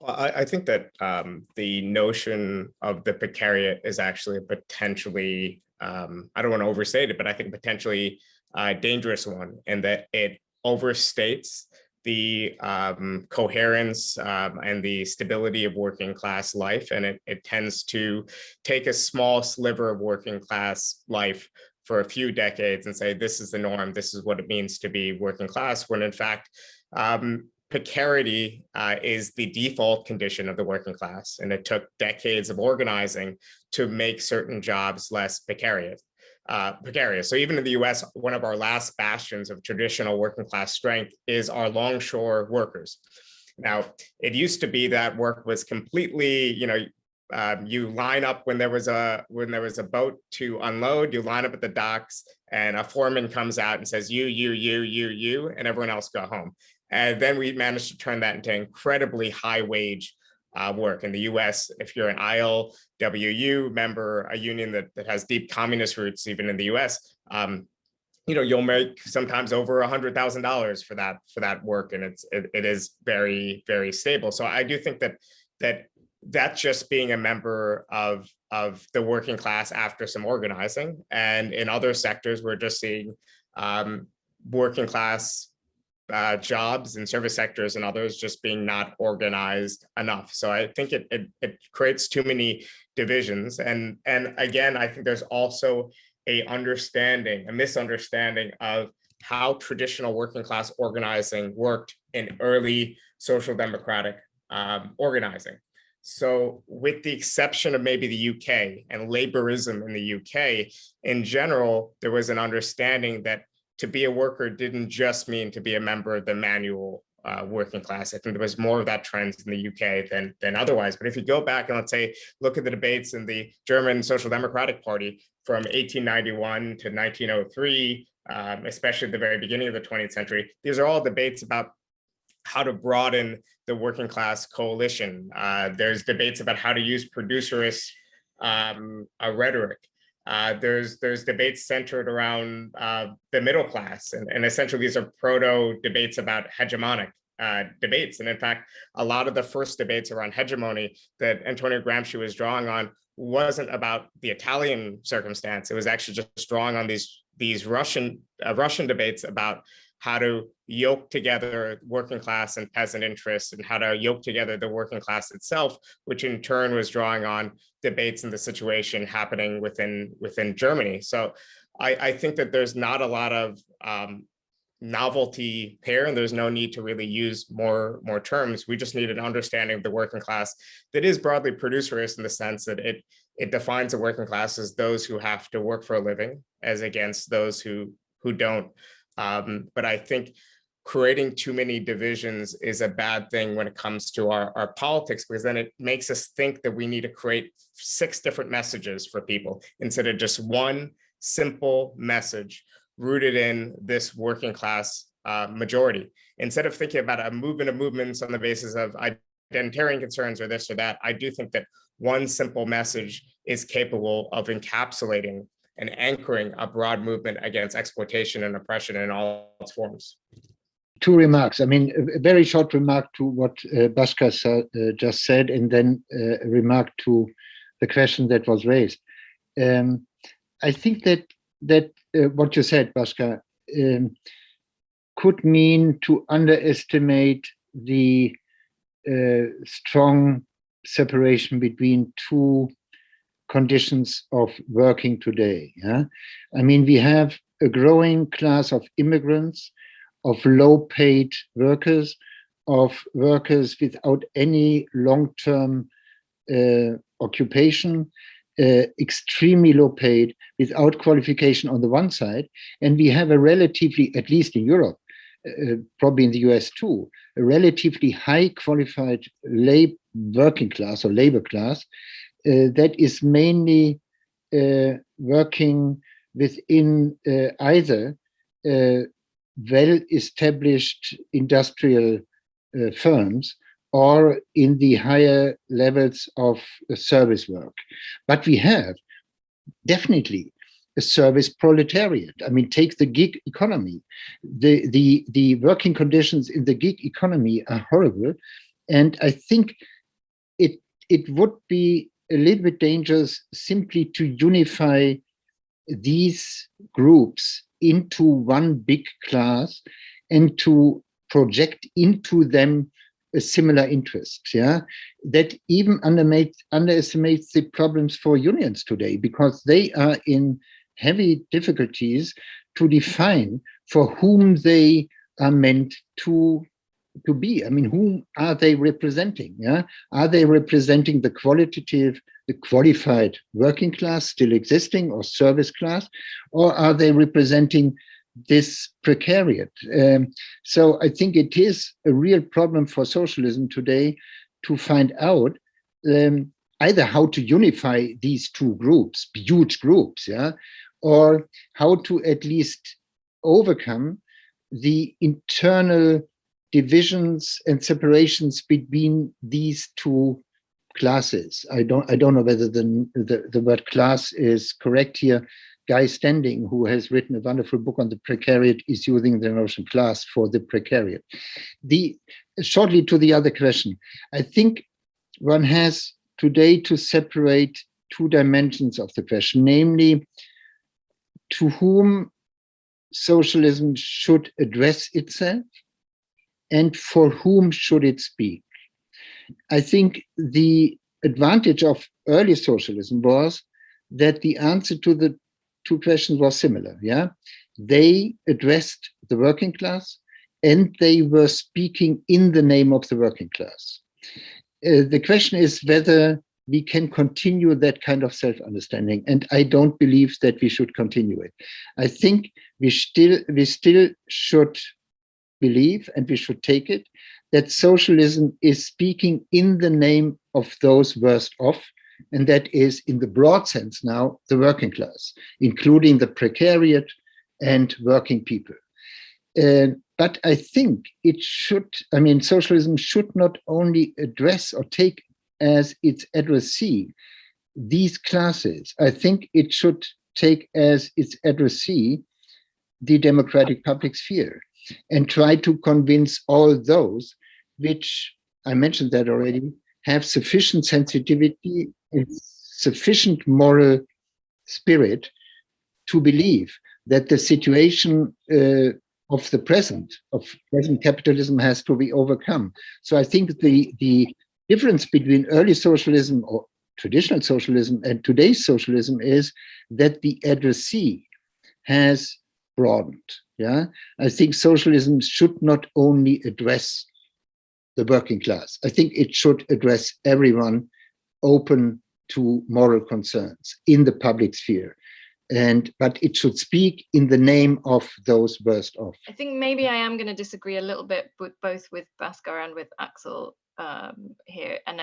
Well, I think that the notion of the precariat is actually a potentially, I don't want to overstate it, but I think potentially dangerous one, in that it overstates the coherence and the stability of working class life. And it tends to take a small sliver of working class life for a few decades and say, this is the norm, this is what it means to be working class, when in fact, precarity is the default condition of the working class. And it took decades of organizing to make certain jobs less precarious. So even in the US, one of our last bastions of traditional working class strength is our longshore workers. Now, it used to be that work was completely, you line up when there was a boat to unload, you line up at the docks, and a foreman comes out and says, you, and everyone else go home. And then we managed to turn that into incredibly high wage work. In the US, if you're an ILWU member, a union that has deep communist roots, even in the US, you'll make sometimes over $100,000 for that work, and it is very, very stable. So I do think that just being a member of the working class after some organizing, and in other sectors we're just seeing working class jobs in service sectors and others just being not organized enough. So I think it creates too many divisions. And again, I think there's also a misunderstanding of how traditional working class organizing worked in early social democratic organizing. So with the exception of maybe the UK and laborism in the UK, in general, there was an understanding that to be a worker didn't just mean to be a member of the manual working class. I think there was more of that trend in the UK than otherwise. But if you go back and let's say, look at the debates in the German Social Democratic Party from 1891 to 1903, especially at the very beginning of the 20th century, these are all debates about how to broaden the working class coalition. There's debates about how to use producerist rhetoric. There's debates centered around the middle class, and essentially these are proto debates about hegemonic debates. And in fact, a lot of the first debates around hegemony that Antonio Gramsci was drawing on wasn't about the Italian circumstance. It was actually just drawing on these Russian debates about how to yoke together working class and peasant interests, and how to yoke together the working class itself, which in turn was drawing on debates in the situation happening within Germany. So I think that there's not a lot of novelty here, and there's no need to really use more terms. We just need an understanding of the working class that is broadly producerist, in the sense that it defines the working class as those who have to work for a living, as against those who don't. But I think creating too many divisions is a bad thing when it comes to our politics, because then it makes us think that we need to create 6 different messages for people instead of just one simple message rooted in this working class majority. Instead of thinking about a movement of movements on the basis of identitarian concerns or this or that, I do think that one simple message is capable of encapsulating and anchoring a broad movement against exploitation and oppression in all its forms. 2 remarks. I mean, a very short remark to what Bhaskar just said, and then a remark to the question that was raised. I think that what you said, Bhaskar, could mean to underestimate the strong separation between 2 conditions of working today. Yeah? I mean, we have a growing class of immigrants, of low-paid workers, of workers without any long-term occupation, extremely low-paid, without qualification on the one side, and we have a relatively, at least in Europe, probably in the US too, a relatively high-qualified working class or labor class that is mainly working within either well-established industrial firms or in the higher levels of service work. But we have definitely a service proletariat. I mean, take the gig economy. The working conditions in the gig economy are horrible. And I think it would be a little bit dangerous simply to unify these groups into one big class and to project into them a similar interest. Yeah, that even underestimates the problems for unions today, because they are in heavy difficulties to define for whom they are meant to be. I mean, whom are they representing? Yeah, are they representing the qualified working class still existing, or service class, or are they representing this precariat? So I think it is a real problem for socialism today to find out either how to unify these two groups, huge groups, yeah, or how to at least overcome the internal divisions and separations between these two classes. I don't know whether the word class is correct here. Guy Standing, who has written a wonderful book on the precariat, is using the notion class for the precariat. Shortly to the other question, I think one has today to separate two dimensions of the question, namely to whom socialism should address itself and for whom should it speak. I think the advantage of early socialism was that the answer to the two questions was similar. Yeah, they addressed the working class and they were speaking in the name of the working class. The question is whether we can continue that kind of self-understanding, and I don't believe that we should continue it. I think we still should believe, and we should take it, that socialism is speaking in the name of those worst off, and that is, in the broad sense now, the working class, including the precariat and working people. But I think it should, I mean, socialism should not only address or take as its addressee these classes. I think it should take as its addressee the democratic public sphere and try to convince all those which, I mentioned that already, have sufficient sensitivity and sufficient moral spirit to believe that the situation of present capitalism has to be overcome. So I think the difference between early socialism or traditional socialism and today's socialism is that the addressee has broadened. Yeah, I think socialism should not only address the working class. I think it should address everyone open to moral concerns in the public sphere. But it should speak in the name of those worst off. I think maybe I am going to disagree a little bit with both with Bhaskar and with Axel here, and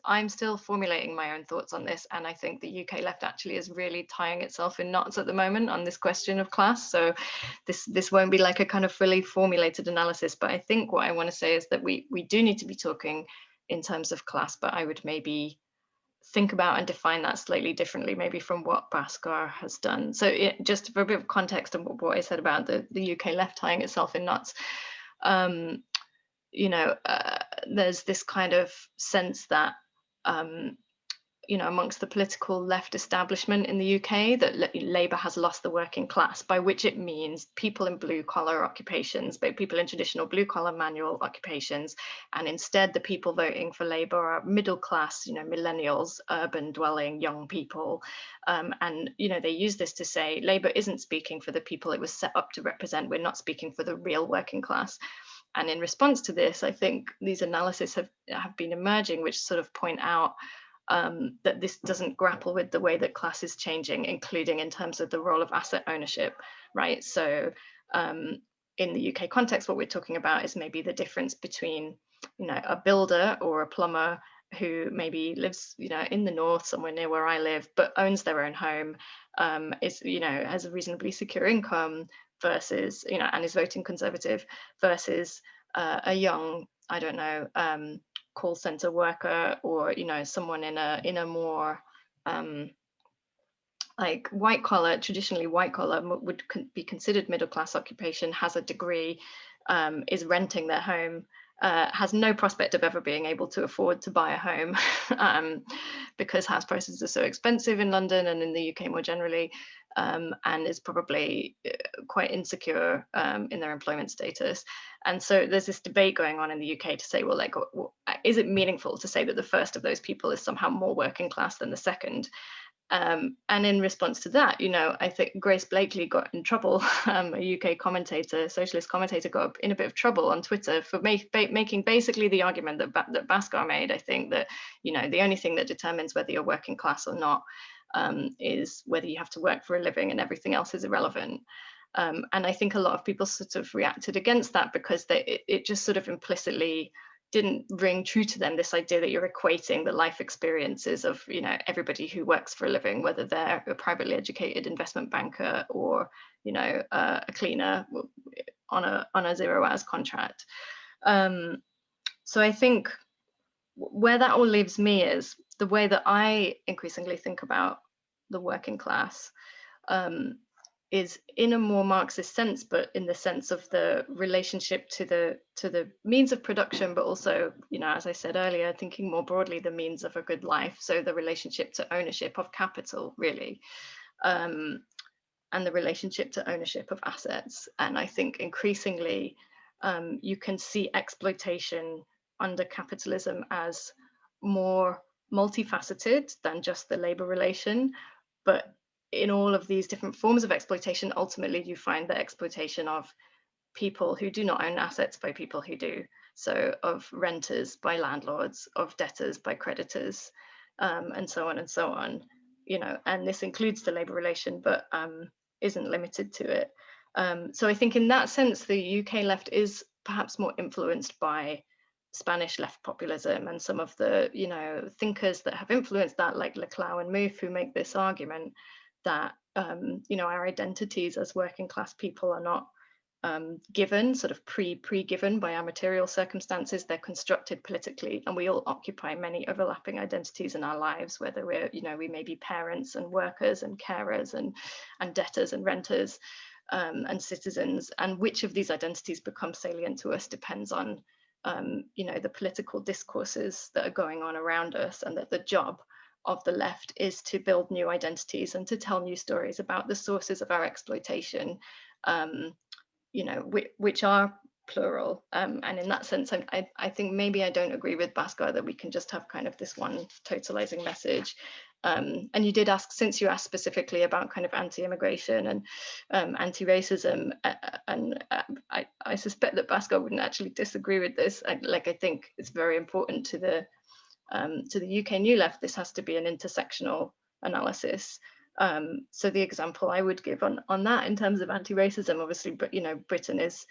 I'm still formulating my own thoughts on this, and I think the UK left actually is really tying itself in knots at the moment on this question of class. So this won't be like a kind of fully formulated analysis, but I think what I want to say is that we do need to be talking in terms of class, but I would maybe think about and define that slightly differently, maybe from what Bhaskar has done. So just for a bit of context on what I said about the UK left tying itself in knots, there's this kind of sense that, amongst the political left establishment in the UK, that Labour has lost the working class, by which it means people in blue collar occupations, but people in traditional blue collar manual occupations. And instead, the people voting for Labour are middle class, millennials, urban dwelling young people. And, they use this to say Labour isn't speaking for the people it was set up to represent. We're not speaking for the real working class. And in response to this, I think these analyses have been emerging, which sort of point out that this doesn't grapple with the way that class is changing, including in terms of the role of asset ownership, right? So in the UK context, what we're talking about is maybe the difference between, a builder or a plumber who maybe lives, in the north, somewhere near where I live, but owns their own home, has a reasonably secure income versus, and is voting Conservative, versus a young, I don't know, call center worker, or someone in a more like white collar, traditionally white collar, would be considered middle class occupation, has a degree, is renting their home, has no prospect of ever being able to afford to buy a home because house prices are so expensive in London and in the UK more generally, and is probably quite insecure in their employment status. And so there's this debate going on in the UK to say, well, like, is it meaningful to say that the first of those people is somehow more working class than the second? And in response to that, you know, I think Grace Blakely got in trouble, a UK commentator, socialist commentator, got in a bit of trouble on Twitter for making basically the argument that Bhaskar made. I think that, you know, the only thing that determines whether you're working class or not is whether you have to work for a living, and everything else is irrelevant. And I think a lot of people sort of reacted against that because it just sort of implicitly didn't ring true to them, this idea that you're equating the life experiences of, you know, everybody who works for a living, whether they're a privately educated investment banker or, you know, a cleaner on a 0 hours contract. So I think where that all leaves me is the way that I increasingly think about the working class is in a more Marxist sense, but in the sense of the relationship to the means of production, but also, you know, as I said earlier, thinking more broadly, the means of a good life. So the relationship to ownership of capital, really, and the relationship to ownership of assets. And I think increasingly you can see exploitation under capitalism as more multifaceted than just the labor relation, but in all of these different forms of exploitation, ultimately you find the exploitation of people who do not own assets by people who do. So of renters by landlords, of debtors by creditors, and so on and so on. You know, and this includes the labor relation, but isn't limited to it. So I think in that sense, the UK left is perhaps more influenced by Spanish left populism and some of the, you know, thinkers that have influenced that, like Laclau and Mouffe, who make this argument that, you know, our identities as working class people are not given, sort of pre-given by our material circumstances. They're constructed politically, and we all occupy many overlapping identities in our lives, whether we're, you know, we may be parents and workers and carers and debtors and renters and citizens. And which of these identities become salient to us depends on, you know, the political discourses that are going on around us, and that the job of the left is to build new identities and to tell new stories about the sources of our exploitation, you know, which are plural. And in that sense, I think maybe I don't agree with Bhaskar that we can just have kind of this one totalizing message. And you did ask, since you asked specifically about kind of anti-immigration and anti-racism, and I suspect that Bhaskar wouldn't actually disagree with this. I think it's very important to the UK New Left. This has to be an intersectional analysis. So the example I would give on that in terms of anti-racism, obviously, but you know, Britain is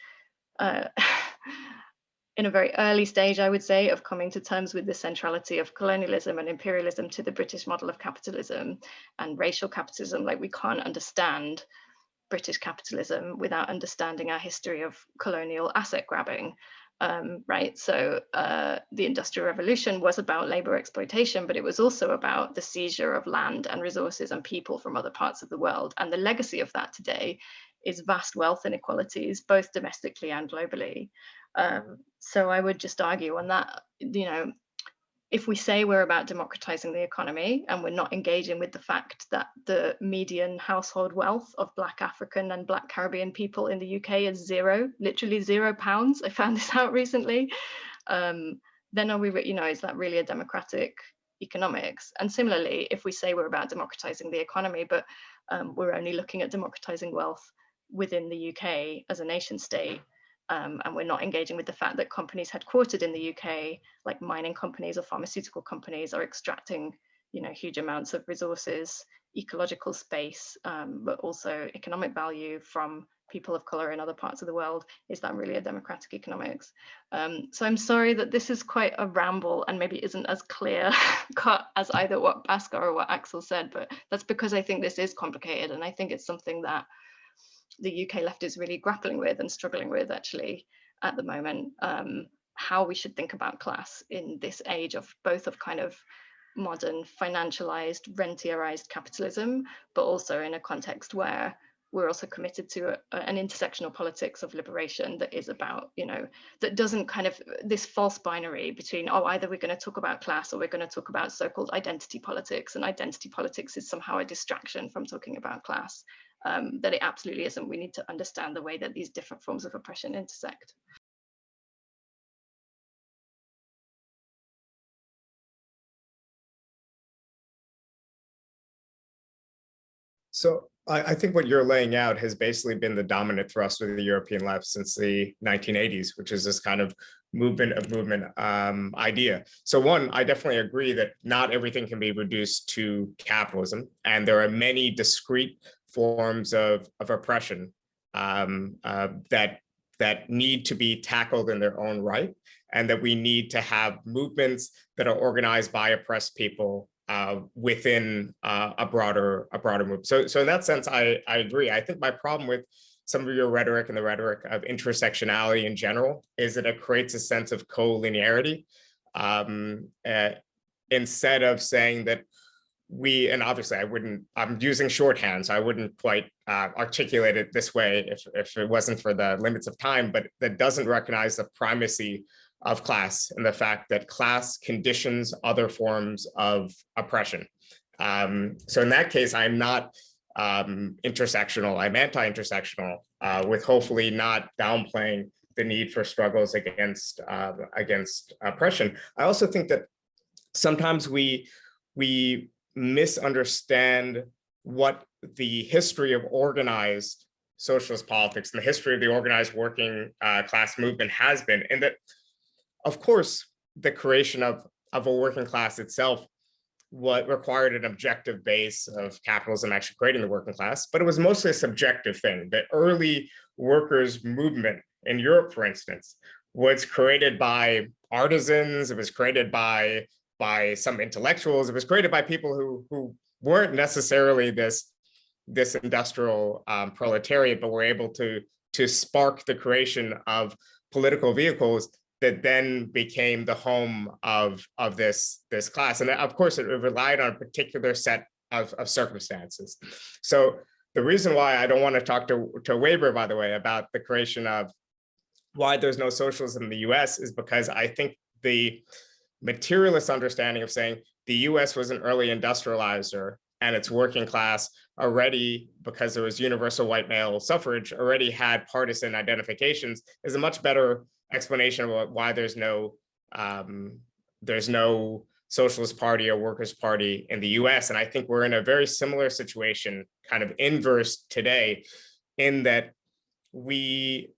in a very early stage, I would say, of coming to terms with the centrality of colonialism and imperialism to the British model of capitalism and racial capitalism. Like, we can't understand British capitalism without understanding our history of colonial asset grabbing. Right, so the Industrial Revolution was about labor exploitation, but it was also about the seizure of land and resources and people from other parts of the world. And the legacy of that today is vast wealth inequalities, both domestically and globally. So I would just argue on that, you know, if we say we're about democratizing the economy and we're not engaging with the fact that the median household wealth of Black African and Black Caribbean people in the UK is zero, literally £0, I found this out recently, then are we, you know, is that really a democratic economics? And similarly, if we say we're about democratizing the economy, but we're only looking at democratizing wealth within the UK as a nation state, and we're not engaging with the fact that companies headquartered in the UK, like mining companies or pharmaceutical companies, are extracting, you know, huge amounts of resources, ecological space, but also economic value from people of color in other parts of the world. Is that really a democratic economics? So I'm sorry that this is quite a ramble and maybe isn't as clear cut as either what Bhaskar or what Axel said, but that's because I think this is complicated, and I think it's something that the UK left is really grappling with and struggling with actually at the moment, how we should think about class in this age of both of kind of modern financialized rentierized capitalism, but also in a context where we're also committed to an intersectional politics of liberation that is about, that doesn't kind of this false binary between, oh, either we're going to talk about class or we're going to talk about so-called identity politics, and identity politics is somehow a distraction from talking about class. That it absolutely isn't. We need to understand the way that these different forms of oppression intersect. So I think what you're laying out has basically been the dominant thrust of the European left since the 1980s, which is this kind of movement idea. So one, I definitely agree that not everything can be reduced to capitalism, and there are many discrete forms of oppression that need to be tackled in their own right, and that we need to have movements that are organized by oppressed people within a broader movement. So in that sense, I agree. I think my problem with some of your rhetoric and the rhetoric of intersectionality in general is that it creates a sense of collinearity instead of saying that we, and obviously I'm using shorthand, so I wouldn't quite articulate it this way if it wasn't for the limits of time, but that doesn't recognize the primacy of class and the fact that class conditions other forms of oppression. So in that case, I'm not intersectional, I'm anti-intersectional, with hopefully not downplaying the need for struggles against oppression. I also think that sometimes we misunderstand what the history of organized socialist politics and the history of the organized working class movement has been, and that, of course, the creation of a working class itself what required an objective base of capitalism actually creating the working class, but it was mostly a subjective thing. The early workers' movement in Europe, for instance, was created by artisans, it was created by some intellectuals, it was created by people who weren't necessarily this industrial proletariat, but were able to spark the creation of political vehicles that then became the home of this class. And of course, it relied on a particular set of circumstances. So the reason why I don't want to talk to Weber, by the way, about the creation of why there's no socialism in the US is because I think the materialist understanding of saying the US was an early industrializer and its working class already, because there was universal white male suffrage, already had partisan identifications is a much better explanation of why there's no Socialist Party or Workers' Party in the US. And I think we're in a very similar situation, kind of inverse today, in that we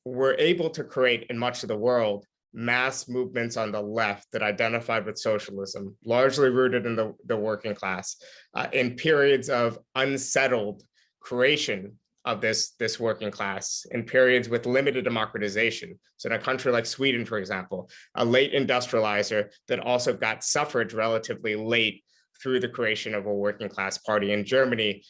were able to create in much of the world mass movements on the left that identified with socialism, largely rooted in the working class, in periods of unsettled creation of this working class, in periods with limited democratization. So in a country like Sweden, for example, a late industrializer that also got suffrage relatively late through the creation of a working class party. In Germany,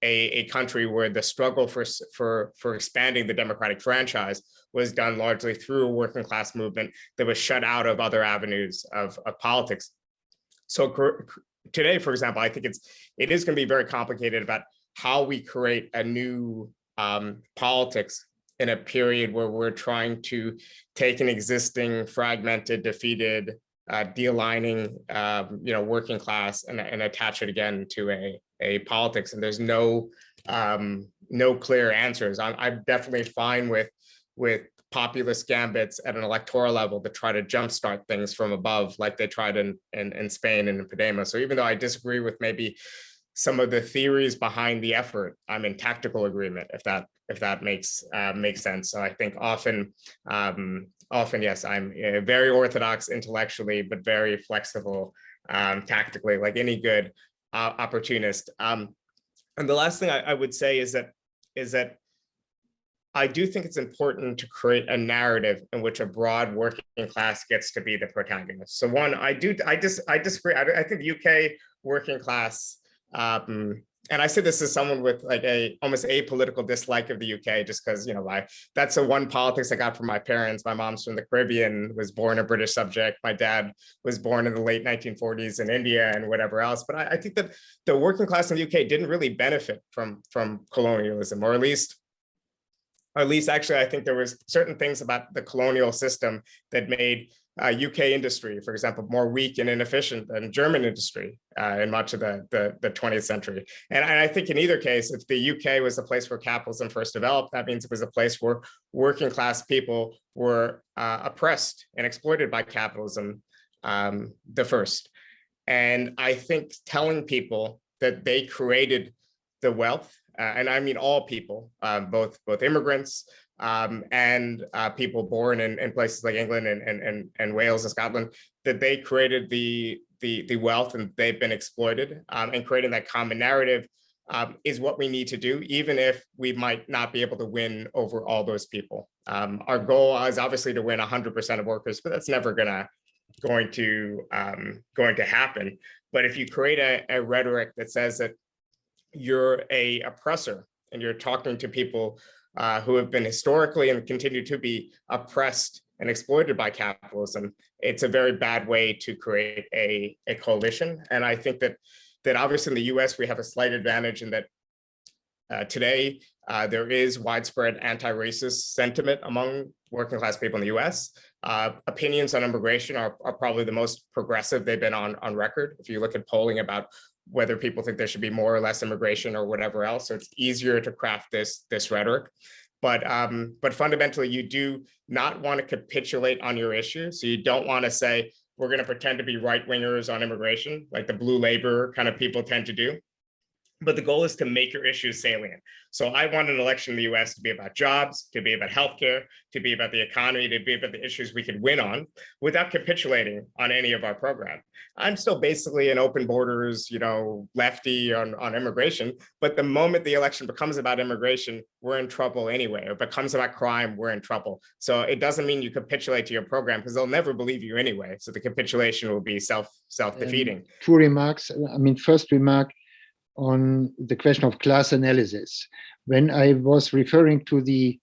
a country where the struggle for expanding the democratic franchise was done largely through a working class movement that was shut out of other avenues of politics. So today, for example, I think it is going to be very complicated about how we create a new politics in a period where we're trying to take an existing fragmented, defeated, de-aligning, working class and attach it again to a politics. And there's no clear answers. I'm definitely fine with populist gambits at an electoral level to try to jumpstart things from above, like they tried in Spain and in Podemos. So even though I disagree with maybe some of the theories behind the effort, I'm in tactical agreement, if that makes sense. So I think often, yes, I'm very orthodox intellectually, but very flexible tactically, like any good opportunist. And the last thing I would say is that I do think it's important to create a narrative in which a broad working class gets to be the protagonist. So one, I disagree. I think the UK working class and I say this as someone with like a almost apolitical dislike of the UK, just because, you know, that's the one politics I got from my parents. My mom's from the Caribbean, was born a British subject. My dad was born in the late 1940s in India and whatever else. But I think that the working class in the UK didn't really benefit from colonialism, or at least actually, I think there was certain things about the colonial system that made UK industry, for example, more weak and inefficient than German industry in much of the 20th century. And I think in either case, if the UK was a place where capitalism first developed, that means it was a place where working class people were oppressed and exploited by capitalism the first. And I think telling people that they created the wealth, and I mean all people, both immigrants, and people born in places like England and Wales and Scotland, that they created the wealth and they've been exploited, and creating that common narrative is what we need to do, even if we might not be able to win over all those people. Our goal is obviously to win 100% of workers, but that's never going to happen. But if you create a rhetoric that says that you're a oppressor and you're talking to people who have been historically and continue to be oppressed and exploited by capitalism, it's a very bad way to create a coalition. And I think that obviously in the US, we have a slight advantage in that today there is widespread anti-racist sentiment among working class people in the US. Opinions on immigration are probably the most progressive they've been on record. If you look at polling about whether people think there should be more or less immigration or whatever else. So it's easier to craft this rhetoric. But fundamentally, you do not want to capitulate on your issue. So you don't want to say, we're going to pretend to be right-wingers on immigration, like the blue labor kind of people tend to do. But the goal is to make your issues salient. So I want an election in the US to be about jobs, to be about healthcare, to be about the economy, to be about the issues we could win on without capitulating on any of our program. I'm still basically an open borders, lefty on immigration. But the moment the election becomes about immigration, we're in trouble anyway. Or becomes about crime, we're in trouble. So it doesn't mean you capitulate to your program, because they'll never believe you anyway. So the capitulation will be self-defeating. Two remarks. First remark, on the question of class analysis. When I was referring to the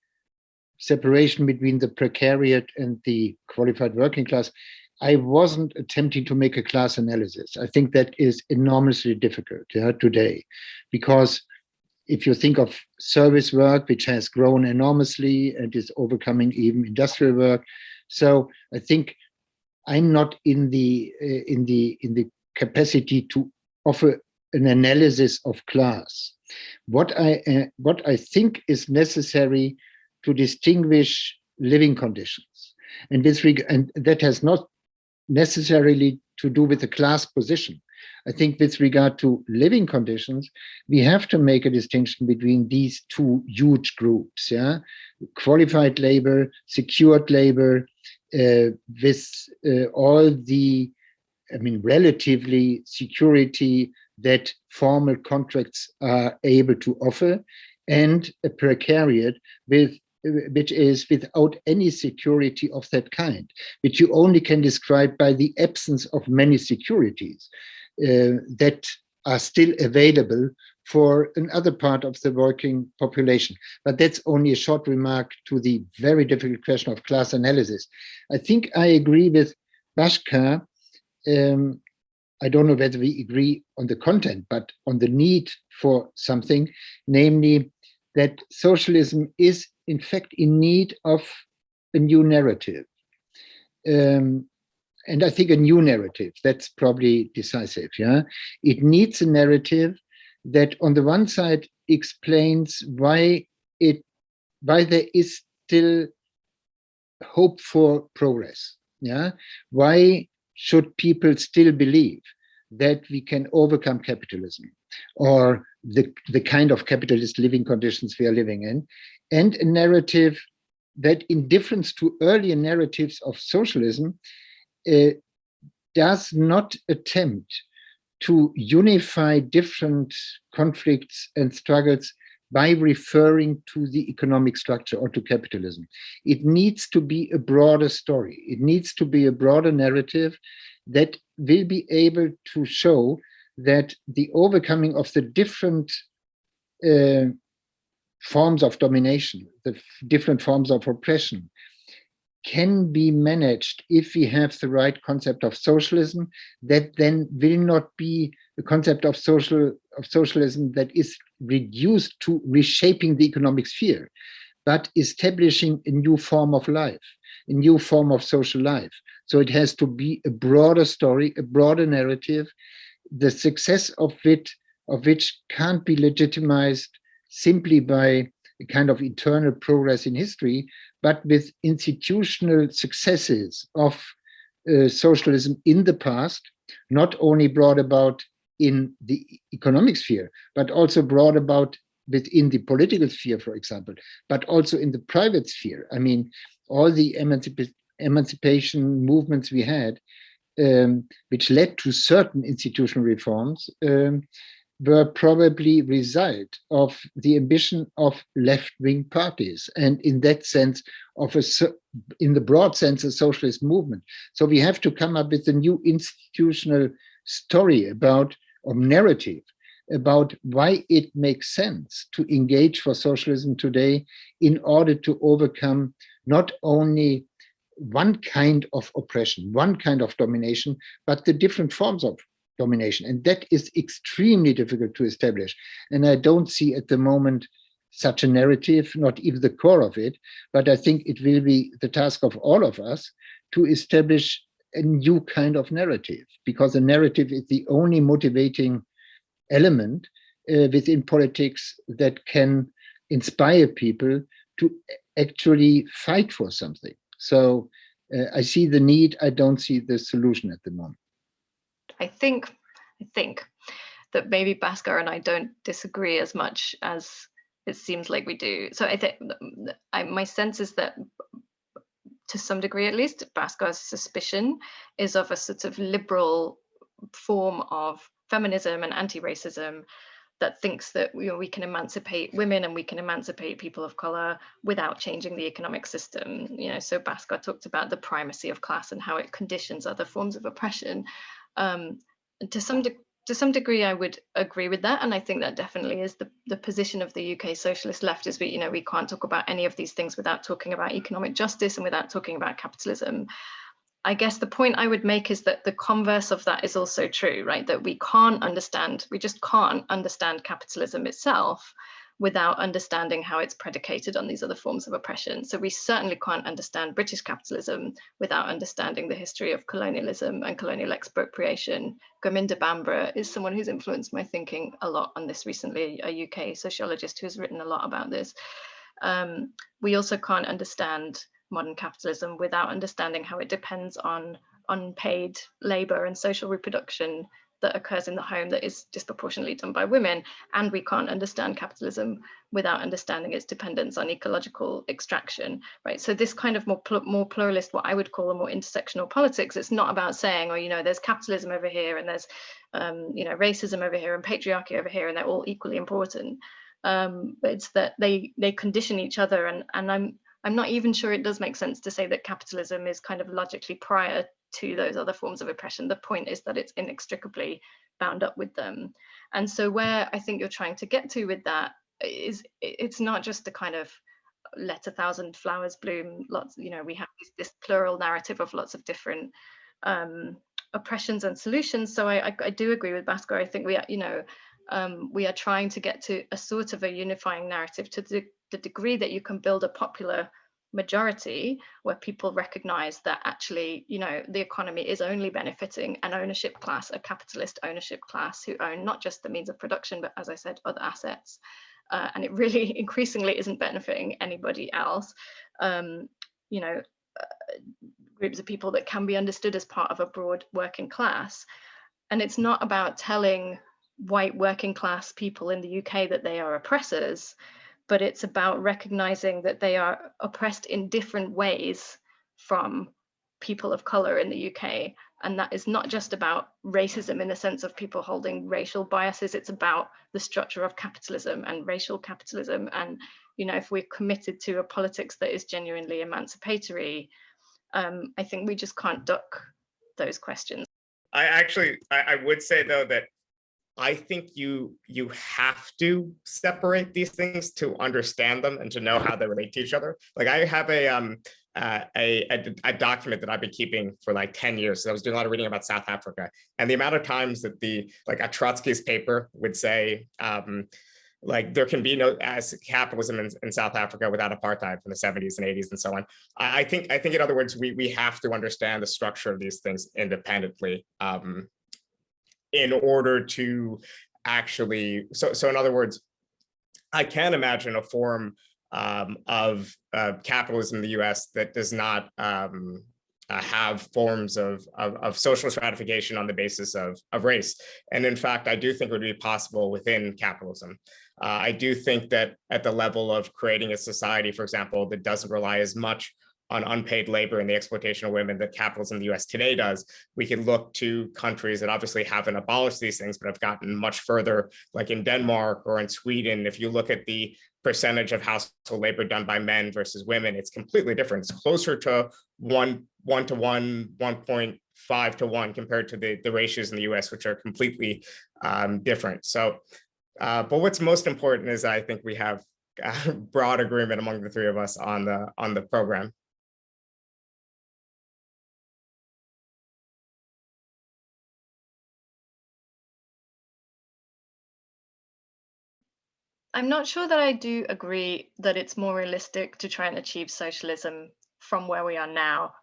separation between the precariat and the qualified working class, I wasn't attempting to make a class analysis. I think that is enormously difficult today, because if you think of service work, which has grown enormously and is overcoming even industrial work, so I think I'm not in the capacity to offer an analysis of class. What I think is necessary to distinguish living conditions, and that has not necessarily to do with the class position. I think with regard to living conditions, we have to make a distinction between these two huge groups, qualified labor, secured labor, with all the, relatively security that formal contracts are able to offer, and a precariat which is without any security of that kind, which you only can describe by the absence of many securities that are still available for another part of the working population. But that's only a short remark to the very difficult question of class analysis. I think I agree with Bhaskar. I don't know whether we agree on the content, but on the need for something, namely that socialism is in fact in need of a new narrative. And I think a new narrative, that's probably decisive. It needs a narrative that on the one side explains why there is still hope for progress. Why should people still believe that we can overcome capitalism or the kind of capitalist living conditions we are living in? And a narrative that, in difference to earlier narratives of socialism, does not attempt to unify different conflicts and struggles by referring to the economic structure or to capitalism. It needs to be a broader story. It needs to be a broader narrative that will be able to show that the overcoming of the different forms of domination, the different forms of oppression, can be managed if we have the right concept of socialism, that then will not be a concept of socialism that is reduced to reshaping the economic sphere, but establishing a new form of life, a new form of social life. So it has to be a broader story, a broader narrative, the success of which can't be legitimized simply by a kind of eternal progress in history, but with institutional successes of socialism in the past, not only brought about in the economic sphere, but also brought about within the political sphere, for example, but also in the private sphere. I mean, all the emancipation movements we had, which led to certain institutional reforms, were probably result of the ambition of left-wing parties, and in that sense, in the broad sense, a socialist movement. So we have to come up with a new institutional story or narrative about why it makes sense to engage for socialism today in order to overcome not only one kind of oppression, one kind of domination, but the different forms of domination. And that is extremely difficult to establish. And I don't see at the moment such a narrative, not even the core of it, but I think it will be the task of all of us to establish a new kind of narrative, because a narrative is the only motivating element within politics that can inspire people to actually fight for something. So I see the need, I don't see the solution at the moment. I think that maybe Bhaskar and I don't disagree as much as it seems like we do. So I think my sense is that, to some degree at least, Bhaskar's suspicion is of a sort of liberal form of feminism and anti-racism that thinks that we can emancipate women and we can emancipate people of color without changing the economic system. So Bhaskar talked about the primacy of class and how it conditions other forms of oppression. To some degree, I would agree with that, and I think that definitely is the position of the UK socialist left. Is we can't talk about any of these things without talking about economic justice and without talking about capitalism. I guess the point I would make is that the converse of that is also true, right? That we just can't understand capitalism itself without understanding how it's predicated on these other forms of oppression. So we certainly can't understand British capitalism without understanding the history of colonialism and colonial expropriation. Gurminder Bambra is someone who's influenced my thinking a lot on this recently, a UK sociologist who's written a lot about this. We also can't understand modern capitalism without understanding how it depends on unpaid labor and social reproduction that occurs in the home that is disproportionately done by women. And we can't understand capitalism without understanding its dependence on ecological extraction, right? So this kind of more pluralist, what I would call a more intersectional politics, it's not about saying, there's capitalism over here and there's, racism over here and patriarchy over here, and they're all equally important. But it's that they condition each other, and I'm not even sure it does make sense to say that capitalism is kind of logically prior to those other forms of oppression. The point is that it's inextricably bound up with them. And so where I think you're trying to get to with that is, it's not just a kind of let 1,000 flowers bloom, we have this plural narrative of lots of different oppressions and solutions. So I do agree with Bhaskar. I think we are trying to get to a sort of a unifying narrative to the degree that you can build a popular majority where people recognize that actually, the economy is only benefiting an ownership class, a capitalist ownership class, who own not just the means of production, but, as I said, other assets. And it really increasingly isn't benefiting anybody else. Groups of people that can be understood as part of a broad working class. And it's not about telling white working class people in the UK that they are oppressors, but it's about recognizing that they are oppressed in different ways from people of color in the UK. And that is not just about racism in the sense of people holding racial biases, it's about the structure of capitalism and racial capitalism. And, if we're committed to a politics that is genuinely emancipatory, I think we just can't duck those questions. I would say, though, that I think you have to separate these things to understand them and to know how they relate to each other. Like I have a document that I've been keeping for like 10 years. So I was doing a lot of reading about South Africa, and the amount of times that like a Trotsky's paper would say, like there can be no as capitalism in South Africa without apartheid from the 70s and 80s and so on. I think in other words, we have to understand the structure of these things independently in order to actually, so in other words, I can imagine a form of capitalism in the US that does not have forms of social stratification on the basis of race. And in fact, I do think it would be possible within capitalism. I do think that at the level of creating a society, for example, that doesn't rely as much on unpaid labor and the exploitation of women that capitalism in the US today does, we can look to countries that obviously haven't abolished these things, but have gotten much further, like in Denmark or in Sweden. If you look at the percentage of household labor done by men versus women, it's completely different. It's closer to 1 to 1, 1.5 to 1 compared to the ratios in the US, which are completely different. So, but what's most important is I think we have broad agreement among the three of us on the program. I'm not sure that I do agree that it's more realistic to try and achieve socialism from where we are now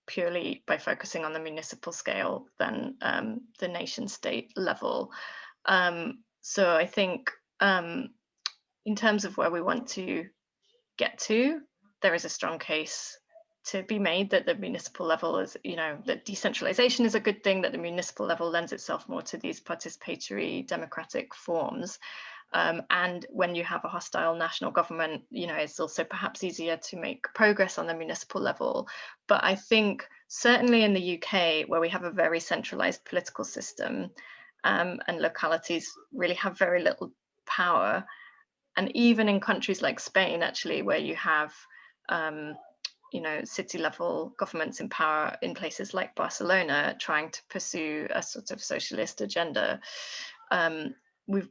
purely by focusing on the municipal scale than the nation state level. So I think in terms of where we want to get to, there is a strong case to be made that the municipal level is, that decentralization is a good thing, that the municipal level lends itself more to these participatory democratic forms. And when you have a hostile national government, it's also perhaps easier to make progress on the municipal level. But I think certainly in the UK, where we have a very centralized political system, and localities really have very little power, and even in countries like Spain, actually, where you have city level governments in power in places like Barcelona trying to pursue a sort of socialist agenda,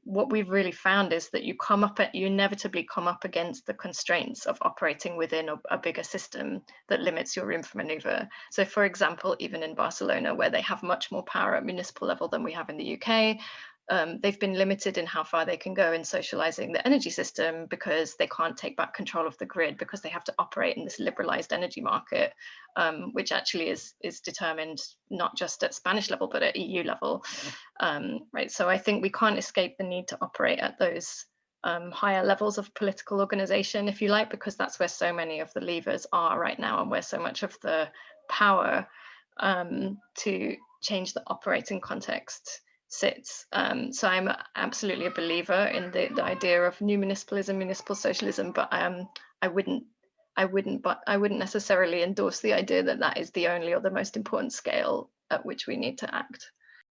what we've really found is that you inevitably come up against the constraints of operating within a bigger system that limits your room for maneuver. So for example, even in Barcelona, where they have much more power at municipal level than we have in the UK, they've been limited in how far they can go in socializing the energy system because they can't take back control of the grid, because they have to operate in this liberalized energy market, which actually is determined not just at Spanish level, but at EU level. Right. So I think we can't escape the need to operate at those higher levels of political organization, if you like, because that's where so many of the levers are right now and where so much of the power to change the operating context sits. So I'm absolutely a believer in the idea of new municipalism, municipal socialism, but I wouldn't necessarily endorse the idea that that is the only or the most important scale at which we need to act.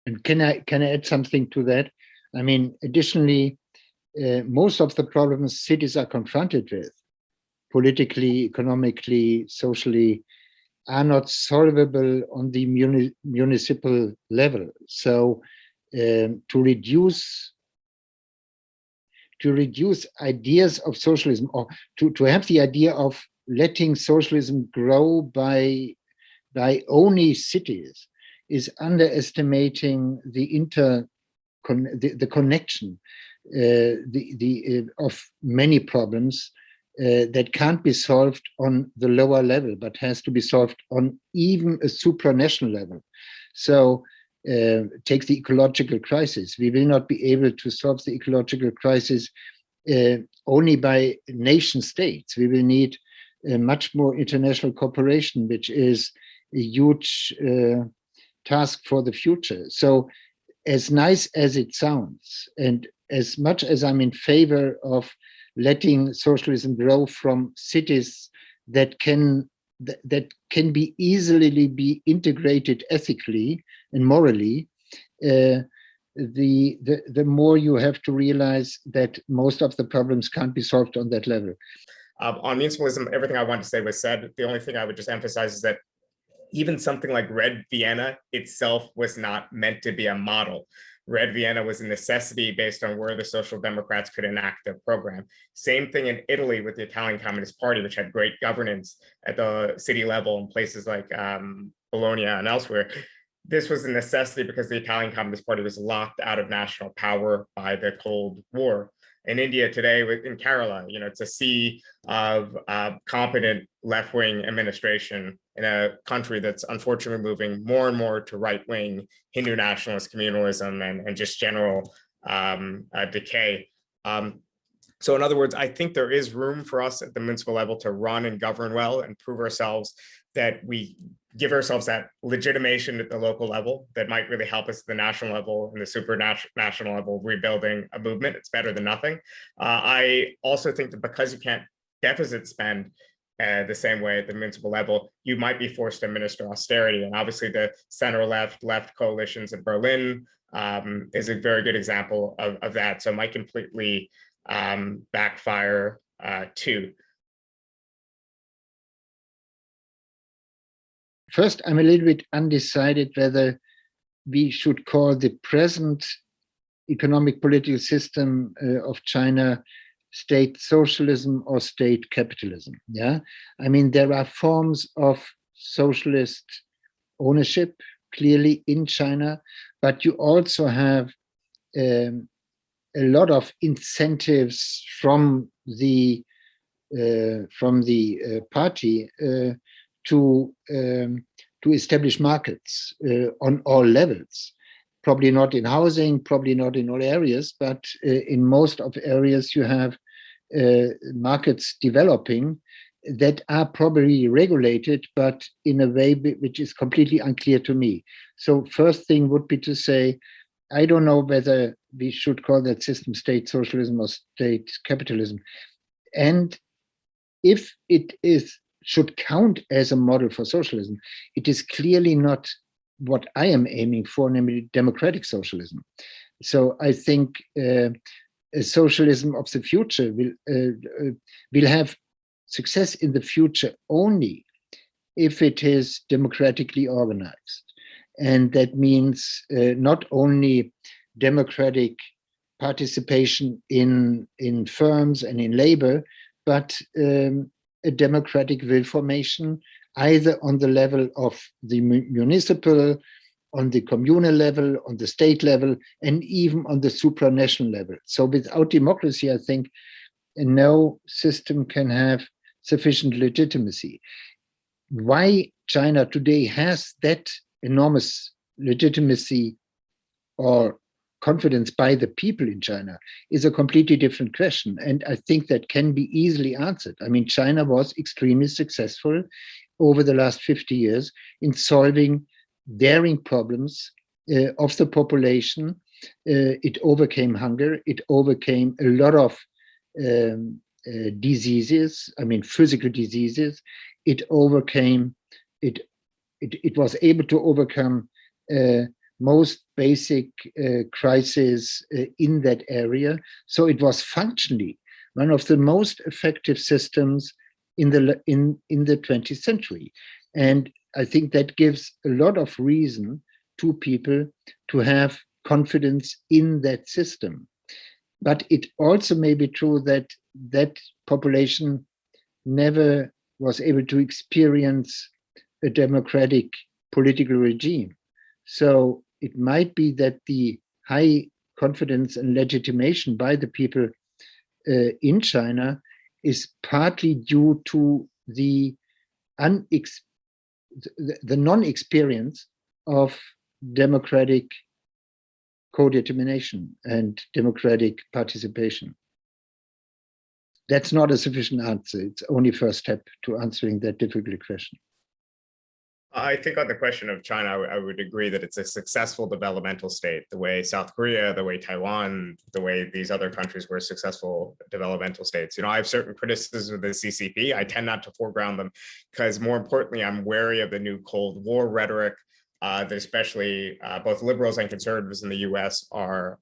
And can I add something to that? I mean, additionally, most of the problems cities are confronted with, politically, economically, socially, are not solvable on the municipal level. So to reduce ideas of socialism, or to have the idea of letting socialism grow by only cities, is underestimating the connection of many problems that can't be solved on the lower level, but has to be solved on even a supranational level. So take the ecological crisis. We will not be able to solve the ecological crisis only by nation states. We will need much more international cooperation, which is a huge task for the future. So as nice as it sounds, and as much as I'm in favor of letting socialism grow from cities that can be easily be integrated ethically and morally, the more you have to realize that most of the problems can't be solved on that level. On municipalism, everything I wanted to say was said. The only thing I would just emphasize is that even something like Red Vienna itself was not meant to be a model. Red Vienna was a necessity based on where the Social Democrats could enact their program. Same thing in Italy with the Italian Communist Party, which had great governance at the city level in places like Bologna and elsewhere. This was a necessity because the Italian Communist Party was locked out of national power by the Cold War. In India today, in Kerala, it's a sea of competent left-wing administration in a country that's unfortunately moving more and more to right-wing Hindu nationalist communalism and just general decay. So in other words, I think there is room for us at the municipal level to run and govern well and prove ourselves that we give ourselves that legitimation at the local level that might really help us at the national level and the supranational level, rebuilding a movement. It's better than nothing. I also think that because you can't deficit spend the same way at the municipal level, you might be forced to administer austerity. And obviously the center-left coalitions in Berlin is a very good example of that. So it might completely backfire too. First, I'm a little bit undecided whether we should call the present economic political system of China state socialism or state capitalism. Yeah, I mean, there are forms of socialist ownership clearly in China, but you also have a lot of incentives from the party to establish markets on all levels. Probably not in housing, probably not in all areas, but in most of areas you have markets developing that are probably regulated, but in a way which is completely unclear to me. So first thing would be to say, I don't know whether we should call that system state socialism or state capitalism. And if it should count as a model for socialism, it is clearly not what I am aiming for, namely democratic socialism. So I think a socialism of the future will have success in the future only if it is democratically organized. And that means not only democratic participation in firms and in labor, but a democratic will formation, either on the level of the municipal, on the communal level, on the state level, and even on the supranational level. So without democracy, I think no system can have sufficient legitimacy. Why China today has that enormous legitimacy or confidence by the people in China is a completely different question. And I think that can be easily answered. I mean, China was extremely successful over the last 50 years in solving daring problems of the population. It overcame hunger. It overcame a lot of diseases, I mean, physical diseases. It overcame, it was able to overcome most basic crises in that area. So it was functionally one of the most effective systems in the 20th century. And I think that gives a lot of reason to people to have confidence in that system. But it also may be true that that population never was able to experience a democratic political regime. So it might be that the high confidence and legitimation by the people in China is partly due to the non-experience of democratic co-determination and democratic participation. That's not a sufficient answer. It's only first step to answering that difficult question. I think on the question of China, I would agree that it's a successful developmental state, the way South Korea, the way Taiwan, the way these other countries were successful developmental states. I have certain criticisms of the CCP. I tend not to foreground them because, more importantly, I'm wary of the new Cold War rhetoric that especially both liberals and conservatives in the US are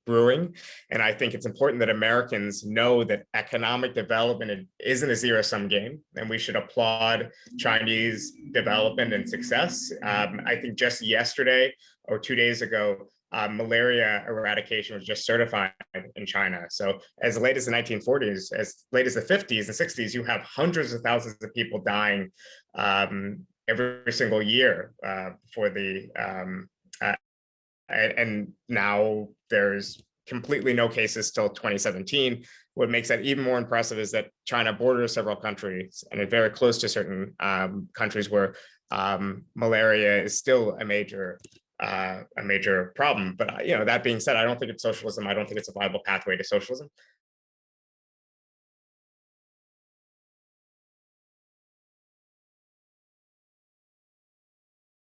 brewing. And I think it's important that Americans know that economic development isn't a zero-sum game, and we should applaud Chinese development and success. I think just yesterday or 2 days ago, malaria eradication was just certified in China. So as late as the 1940s, as late as the 50s and 60s, you have hundreds of thousands of people dying every single year for the and now there's completely no cases till 2017. What makes that even more impressive is that China borders several countries and it's very close to certain countries where malaria is still a major problem. But that being said, I don't think it's socialism. I don't think it's a viable pathway to socialism.